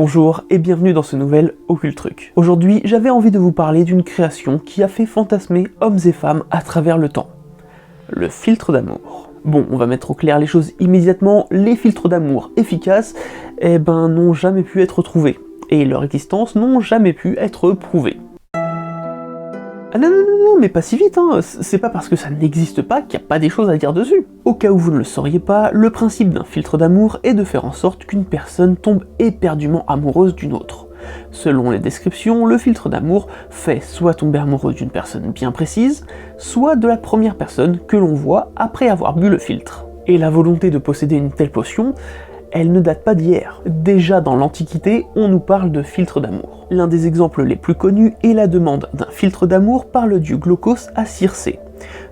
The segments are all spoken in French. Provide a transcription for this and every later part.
Bonjour et bienvenue dans ce nouvel Occulte Truc. Aujourd'hui, j'avais envie de vous parler d'une création qui a fait fantasmer hommes et femmes à travers le temps. Le filtre d'amour. Bon, on va mettre au clair les choses immédiatement, les filtres d'amour efficaces, n'ont jamais pu être trouvés, et leur existence n'ont jamais pu être prouvée. Ah non, mais pas si vite, hein. C'est pas parce que ça n'existe pas qu'il n'y a pas des choses à dire dessus. Au cas où vous ne le sauriez pas, le principe d'un filtre d'amour est de faire en sorte qu'une personne tombe éperdument amoureuse d'une autre. Selon les descriptions, le filtre d'amour fait soit tomber amoureux d'une personne bien précise, soit de la première personne que l'on voit après avoir bu le filtre. Et la volonté de posséder une telle potion, elle ne date pas d'hier. Déjà dans l'Antiquité, on nous parle de filtre d'amour. L'un des exemples les plus connus est la demande d'un filtre d'amour par le dieu Glaucos à Circé.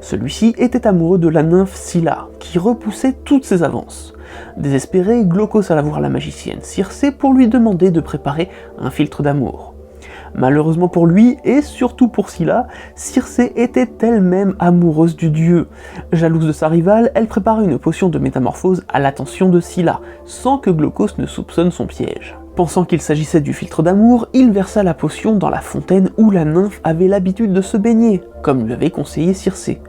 Celui-ci était amoureux de la nymphe Scylla, qui repoussait toutes ses avances. Désespéré, Glaucos alla voir la magicienne Circé pour lui demander de préparer un filtre d'amour. Malheureusement pour lui, et surtout pour Scylla, Circé était elle-même amoureuse du dieu. Jalouse de sa rivale, elle prépara une potion de métamorphose à l'attention de Scylla, sans que Glaucos ne soupçonne son piège. Pensant qu'il s'agissait du filtre d'amour, il versa la potion dans la fontaine où la nymphe avait l'habitude de se baigner, comme lui avait conseillé Circé.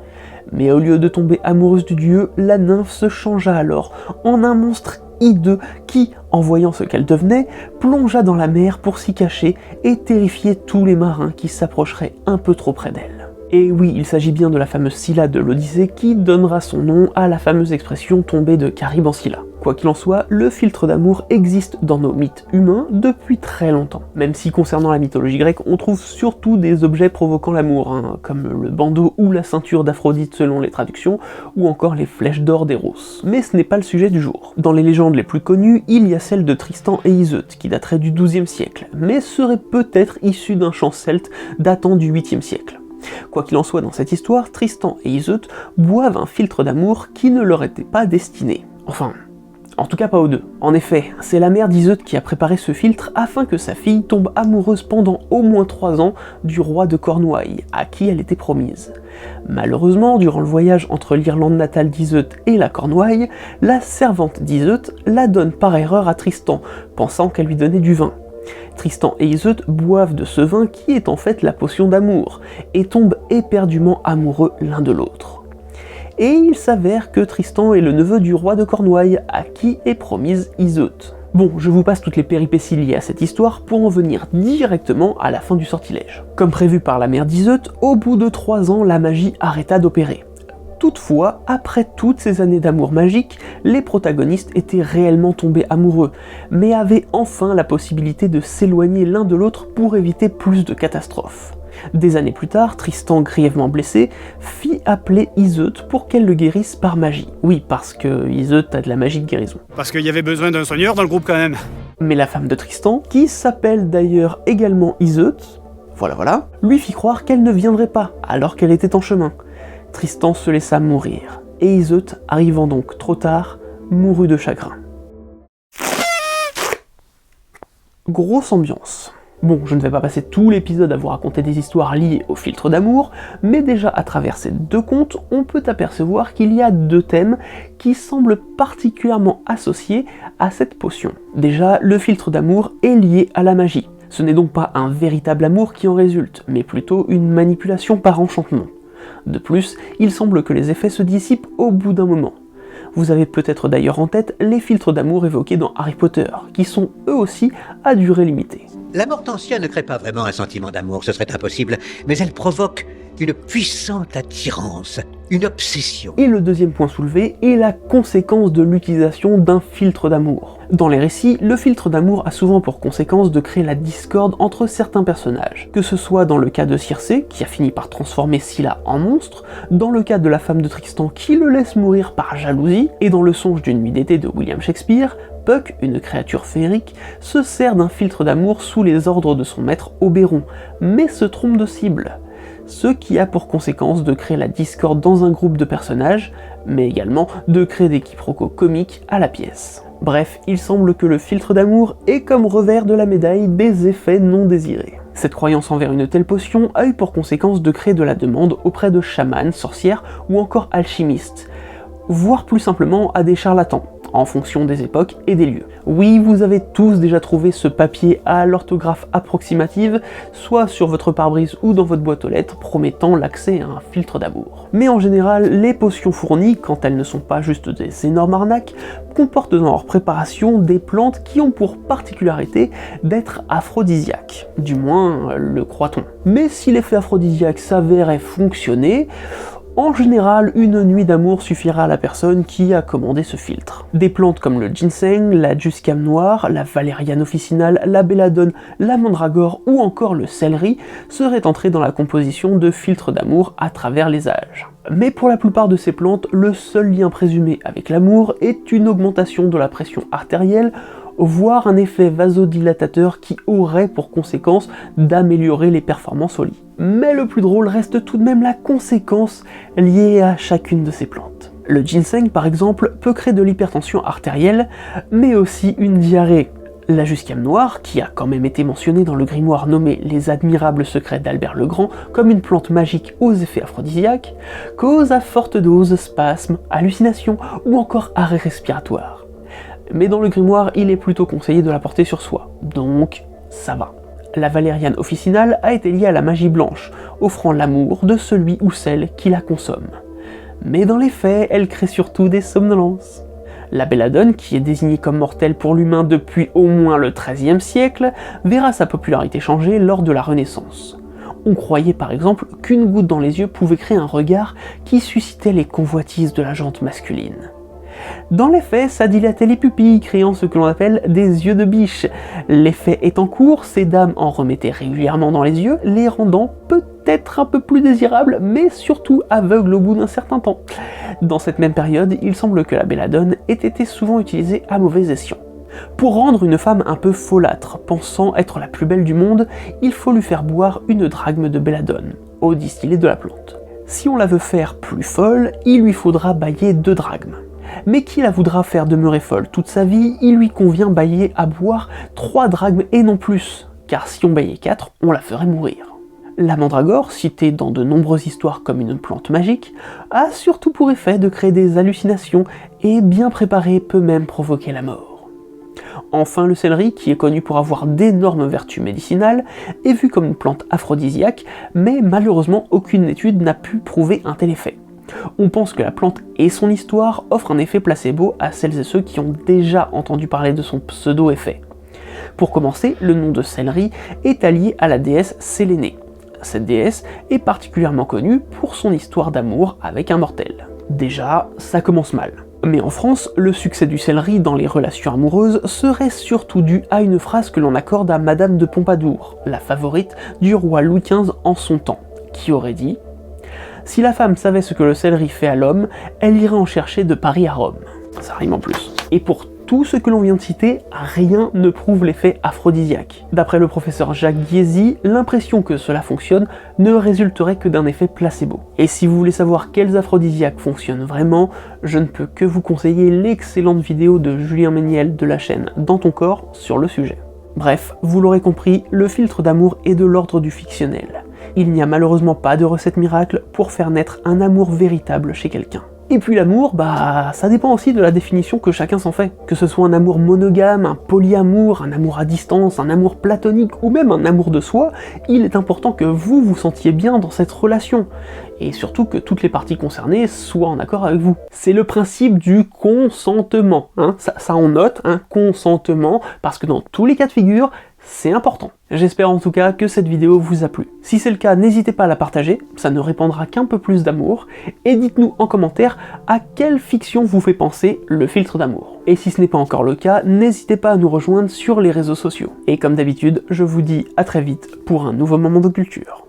Mais au lieu de tomber amoureuse du dieu, la nymphe se changea alors en un monstre hideux qui, en voyant ce qu'elle devenait, plongea dans la mer pour s'y cacher et terrifier tous les marins qui s'approcheraient un peu trop près d'elle. Et oui, il s'agit bien de la fameuse Scylla de l'Odyssée qui donnera son nom à la fameuse expression tombée de Charybde en Scylla. Quoi qu'il en soit, le filtre d'amour existe dans nos mythes humains depuis très longtemps. Même si concernant la mythologie grecque, on trouve surtout des objets provoquant l'amour, comme le bandeau ou la ceinture d'Aphrodite selon les traductions, ou encore les flèches d'or d'Eros. Mais ce n'est pas le sujet du jour. Dans les légendes les plus connues, il y a celle de Tristan et Iseut, qui daterait du XIIe siècle, mais serait peut-être issue d'un chant celte datant du 8e siècle. Quoi qu'il en soit, dans cette histoire, Tristan et Iseut boivent un filtre d'amour qui ne leur était pas destiné. Enfin, en tout cas pas aux deux. En effet, c'est la mère d'Iseut qui a préparé ce filtre afin que sa fille tombe amoureuse pendant au moins 3 ans du roi de Cornouailles, à qui elle était promise. Malheureusement, durant le voyage entre l'Irlande natale d'Iseut et la Cornouaille, la servante d'Iseut la donne par erreur à Tristan, pensant qu'elle lui donnait du vin. Tristan et Iseut boivent de ce vin qui est en fait la potion d'amour, et tombent éperdument amoureux l'un de l'autre. Et il s'avère que Tristan est le neveu du roi de Cornouailles, à qui est promise Iseut. Bon, je vous passe toutes les péripéties liées à cette histoire pour en venir directement à la fin du sortilège. Comme prévu par la mère d'Iseut, au bout de 3 ans, la magie arrêta d'opérer. Toutefois, après toutes ces années d'amour magique, les protagonistes étaient réellement tombés amoureux, mais avaient enfin la possibilité de s'éloigner l'un de l'autre pour éviter plus de catastrophes. Des années plus tard, Tristan, grièvement blessé, fit appeler Iseut pour qu'elle le guérisse par magie. Oui, parce que Iseut a de la magie de guérison. Parce qu'il y avait besoin d'un soigneur dans le groupe quand même. Mais la femme de Tristan, qui s'appelle d'ailleurs également Iseut, voilà, lui fit croire qu'elle ne viendrait pas, alors qu'elle était en chemin. Tristan se laissa mourir, et Iseut, arrivant donc trop tard, mourut de chagrin. Grosse ambiance. Bon, je ne vais pas passer tout l'épisode à vous raconter des histoires liées au filtre d'amour, mais déjà à travers ces 2 contes, on peut apercevoir qu'il y a 2 thèmes qui semblent particulièrement associés à cette potion. Déjà, le filtre d'amour est lié à la magie. Ce n'est donc pas un véritable amour qui en résulte, mais plutôt une manipulation par enchantement. De plus, il semble que les effets se dissipent au bout d'un moment. Vous avez peut-être d'ailleurs en tête les filtres d'amour évoqués dans Harry Potter, qui sont eux aussi à durée limitée. La Mortensia ne crée pas vraiment un sentiment d'amour, ce serait impossible, mais elle provoque une puissante attirance, une obsession. Et le deuxième point soulevé est la conséquence de l'utilisation d'un filtre d'amour. Dans les récits, le filtre d'amour a souvent pour conséquence de créer la discorde entre certains personnages, que ce soit dans le cas de Circé, qui a fini par transformer Scylla en monstre, dans le cas de la femme de Tristan qui le laisse mourir par jalousie, et dans le songe d'une nuit d'été de William Shakespeare, Puck, une créature féerique, se sert d'un filtre d'amour sous les ordres de son maître Oberon, mais se trompe de cible. Ce qui a pour conséquence de créer la discorde dans un groupe de personnages, mais également de créer des quiproquos comiques à la pièce. Bref, il semble que le filtre d'amour est comme revers de la médaille des effets non désirés. Cette croyance envers une telle potion a eu pour conséquence de créer de la demande auprès de chamans, sorcières ou encore alchimistes, voire plus simplement à des charlatans, en fonction des époques et des lieux. Oui, vous avez tous déjà trouvé ce papier à l'orthographe approximative, soit sur votre pare-brise ou dans votre boîte aux lettres, promettant l'accès à un filtre d'amour. Mais en général, les potions fournies, quand elles ne sont pas juste des énormes arnaques, comportent dans leur préparation des plantes qui ont pour particularité d'être aphrodisiaques. Du moins, le croit-on. Mais si l'effet aphrodisiaque s'avérait fonctionner, en général, une nuit d'amour suffira à la personne qui a commandé ce filtre. Des plantes comme le ginseng, la jusquiame noire, la valériane officinale, la belladone, la mandragore ou encore le céleri seraient entrées dans la composition de filtres d'amour à travers les âges. Mais pour la plupart de ces plantes, le seul lien présumé avec l'amour est une augmentation de la pression artérielle, voire un effet vasodilatateur qui aurait pour conséquence d'améliorer les performances au lit. Mais le plus drôle reste tout de même la conséquence liée à chacune de ces plantes. Le ginseng, par exemple, peut créer de l'hypertension artérielle, mais aussi une diarrhée. La jusquiame noire, qui a quand même été mentionnée dans le grimoire nommé Les Admirables Secrets d'Albert le Grand comme une plante magique aux effets aphrodisiaques, cause à forte dose spasmes, hallucinations ou encore arrêt respiratoire. Mais dans le grimoire, il est plutôt conseillé de la porter sur soi, donc ça va. La valériane officinale a été liée à la magie blanche, offrant l'amour de celui ou celle qui la consomme. Mais dans les faits, elle crée surtout des somnolences. La belladone, qui est désignée comme mortelle pour l'humain depuis au moins le XIIIe siècle, verra sa popularité changer lors de la Renaissance. On croyait par exemple qu'une goutte dans les yeux pouvait créer un regard qui suscitait les convoitises de la gente masculine. Dans les faits, ça dilatait les pupilles, créant ce que l'on appelle des yeux de biche. L'effet est en cours, ces dames en remettaient régulièrement dans les yeux, les rendant peut-être un peu plus désirables, mais surtout aveugles au bout d'un certain temps. Dans cette même période, il semble que la belladone ait été souvent utilisée à mauvais escient. Pour rendre une femme un peu folâtre, pensant être la plus belle du monde, il faut lui faire boire une drachme de belladone, eau distillée de la plante. Si on la veut faire plus folle, il lui faudra bailler 2 drachmes. Mais qui la voudra faire demeurer folle toute sa vie, il lui convient bailler à boire 3 drachmes et non plus, car si on baillait 4, on la ferait mourir. La mandragore, citée dans de nombreuses histoires comme une plante magique, a surtout pour effet de créer des hallucinations et bien préparée peut même provoquer la mort. Enfin, le céleri, qui est connu pour avoir d'énormes vertus médicinales, est vu comme une plante aphrodisiaque, mais malheureusement aucune étude n'a pu prouver un tel effet. On pense que la plante et son histoire offrent un effet placebo à celles et ceux qui ont déjà entendu parler de son pseudo-effet. Pour commencer, le nom de céleri est allié à la déesse Sélénée. Cette déesse est particulièrement connue pour son histoire d'amour avec un mortel. Déjà, ça commence mal. Mais en France, le succès du céleri dans les relations amoureuses serait surtout dû à une phrase que l'on accorde à Madame de Pompadour, la favorite du roi Louis XV en son temps, qui aurait dit « Si la femme savait ce que le céleri fait à l'homme, elle irait en chercher de Paris à Rome. » Ça rime en plus. Et pour tout ce que l'on vient de citer, rien ne prouve l'effet aphrodisiaque. D'après le professeur Jacques Guézy, l'impression que cela fonctionne ne résulterait que d'un effet placebo. Et si vous voulez savoir quels aphrodisiaques fonctionnent vraiment, je ne peux que vous conseiller l'excellente vidéo de Julien Méniel de la chaîne Dans ton corps sur le sujet. Bref, vous l'aurez compris, le filtre d'amour est de l'ordre du fictionnel. Il n'y a malheureusement pas de recette miracle pour faire naître un amour véritable chez quelqu'un. Et puis l'amour, ça dépend aussi de la définition que chacun s'en fait. Que ce soit un amour monogame, un polyamour, un amour à distance, un amour platonique ou même un amour de soi, il est important que vous vous sentiez bien dans cette relation. Et surtout que toutes les parties concernées soient en accord avec vous. C'est le principe du consentement, hein. Ça on note, un consentement, parce que dans tous les cas de figure, c'est important. J'espère en tout cas que cette vidéo vous a plu. Si c'est le cas, n'hésitez pas à la partager, ça ne répandra qu'un peu plus d'amour, et dites-nous en commentaire à quelle fiction vous fait penser le filtre d'amour. Et si ce n'est pas encore le cas, n'hésitez pas à nous rejoindre sur les réseaux sociaux. Et comme d'habitude, je vous dis à très vite pour un nouveau moment de culture.